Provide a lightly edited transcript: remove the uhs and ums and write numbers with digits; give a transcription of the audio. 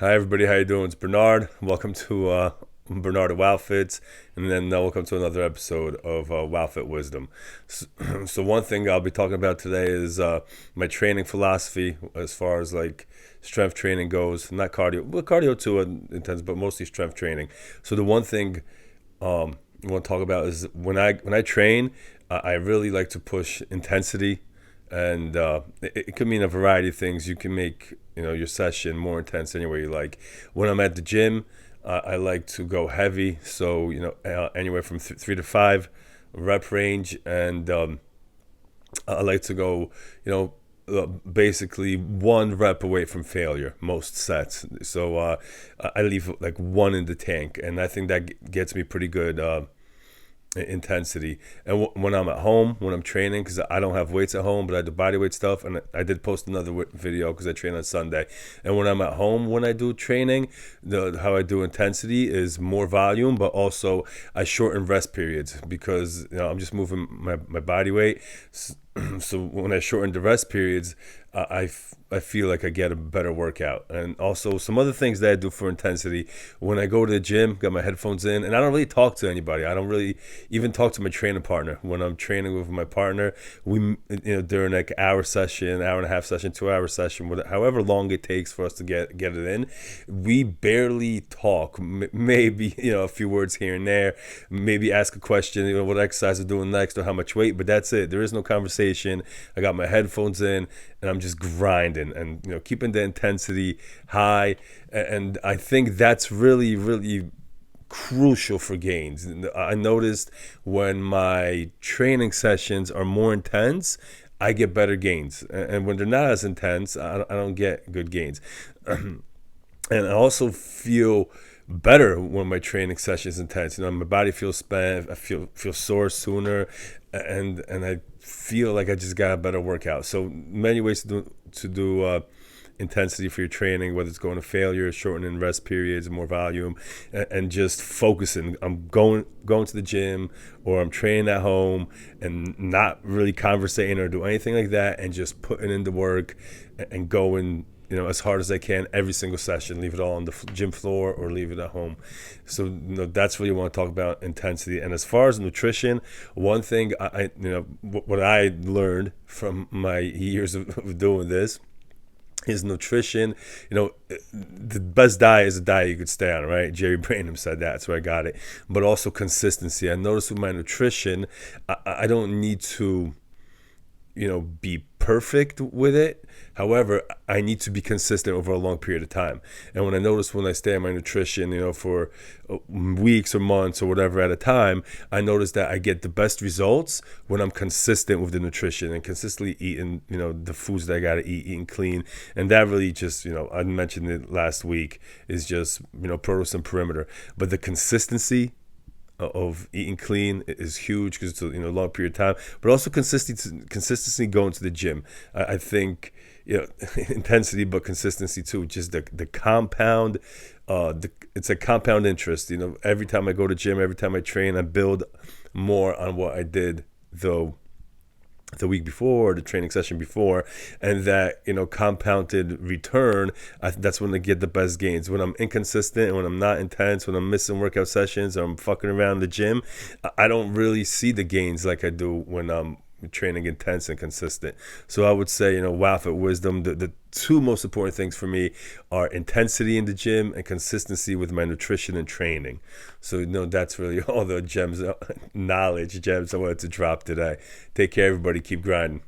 Hi everybody, how you doing? It's Bernard. Welcome to Bernard of WOWFit, and then welcome to another episode of WOWFit Wisdom. So one thing I'll be talking about today is my training philosophy as far as like strength training goes. Not cardio, well cardio too intense, but mostly strength training. So the one thing I want to talk about is when I train, I really like to push intensity, and it could mean a variety of things. You can make your session more intense anywhere you like. When I'm at the gym, I like to go heavy, so anywhere from 3 to 5 rep range, and I like to go basically 1 rep away from failure most sets. So I leave like one in the tank, and I think that gets me pretty good intensity. And when I'm at home, when I'm training, because I don't have weights at home, but I do body weight stuff, and I did post another video because I train on Sunday. And when I'm at home, when I do training, how I do intensity is more volume, but also I shorten rest periods because I'm just moving my body weight. So when I shorten the rest periods, I feel like I get a better workout. And also some other things that I do for intensity: when I go to the gym, got my headphones in, and I don't really talk to anybody. I don't really even talk to my training partner. When I'm training with my partner, we during like hour session, hour and a half session, 2 hour session, however long it takes for us to get it in, we barely talk. Maybe a few words here and there, maybe ask a question, what exercise I'm doing next or how much weight, but that's it. There is no conversation. I got my headphones in and I'm just grinding and keeping the intensity high, and I think that's really, really crucial for gains. I noticed when my training sessions are more intense, I get better gains, and when they're not as intense, I don't get good gains. And I also feel better when my training session is intense. My body feels spent. I feel sore sooner, and I feel like I just got a better workout. So many ways to do intensity for your training, whether it's going to failure, shortening rest periods, more volume, and just focusing. I'm going to the gym, or I'm training at home, and not really conversating or do anything like that, and just putting in the work and going as hard as I can every single session. Leave it all on the gym floor or leave it at home. So that's what you want to talk about, intensity. And as far as nutrition, one thing what I learned from my years of doing this is nutrition. The best diet is a diet you could stay on, right? Jerry Branham said that, so I got it. But also consistency. I noticed with my nutrition, I don't need to be perfect with it. However, I need to be consistent over a long period of time. And when I stay on my nutrition, for weeks or months or whatever at a time, I notice that I get the best results when I'm consistent with the nutrition and consistently eating, the foods that I gotta eating clean. And that really just, I mentioned it last week, is just, produce and perimeter. But the consistency of eating clean is huge because it's a long period of time, but also consistency going to the gym. I think intensity, but consistency too. Just the compound, it's a compound interest. Every time I go to gym, every time I train, I build more on what I did the week before, the training session before, and that compounded return, that's when I get the best gains. When I'm inconsistent and when I'm not intense, when I'm missing workout sessions or I'm fucking around the gym, I don't really see the gains like I do when I'm training intense and consistent. So I would say, WOWFit Wisdom, the two most important things for me are intensity in the gym and consistency with my nutrition and training. So that's really all the gems I wanted to drop today. Take care, everybody. Keep grinding.